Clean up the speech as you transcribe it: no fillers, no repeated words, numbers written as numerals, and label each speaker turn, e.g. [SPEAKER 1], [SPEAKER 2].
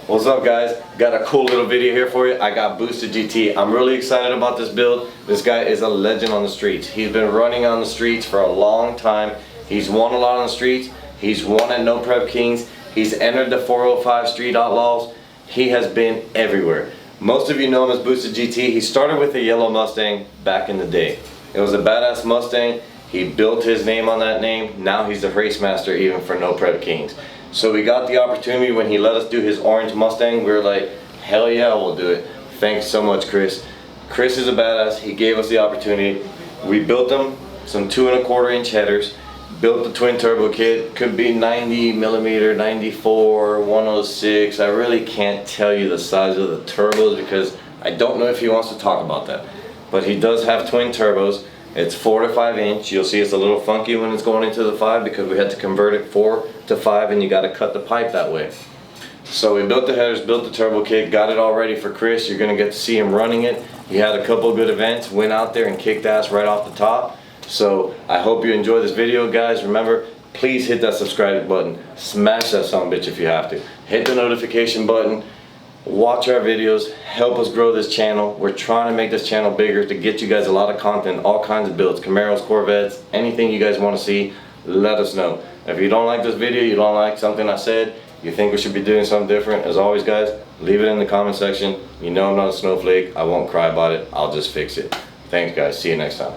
[SPEAKER 1] What's up guys? Got a cool little video here for you. I got Boosted GT. I'm really excited about this build. This guy is a legend on the streets. He's been running on the streets for a long time. He's won a lot on the streets. He's won at No Prep Kings. He's entered the 405 Street Outlaws. He has been everywhere. Most of you know him as Boosted GT. He started with a yellow Mustang back in the day. It was a badass Mustang. He built his name on that name. Now he's the race master even for No Prep Kings. So we got the opportunity when he let us do his orange Mustang. We were like, hell yeah, we'll do it. Thanks so much, Chris. Chris is a badass. He gave us the opportunity. We built him some 2 1/4 inch headers. Built the twin turbo kit. Could be 90 millimeter, 94, 106. I really can't tell you the size of the turbos because I don't know if he wants to talk about that. But he does have twin turbos. It's 4 to 5 inch. You'll see it's a little funky when it's going into the 5 because we had to convert it 4 to 5 and you got to cut the pipe that way. So we built the headers, built the turbo kit, got it all ready for Chris. You're going to get to see him running it. He had a couple good events, went out there and kicked ass right off the top. So I hope you enjoy this video guys. Remember, please hit that subscribe button. Smash that sumbitch if you have to. Hit the notification button. Watch our videos, help us grow this channel. We're trying to make this channel bigger to get you guys a lot of content, all kinds of builds, Camaros, Corvettes, anything you guys want to see, let us know. If you don't like this video, you don't like something I said, you think we should be doing something different, as always guys, leave it in the comment section. You know I'm not a snowflake, I won't cry about it, I'll just fix it. Thanks guys, see you next time.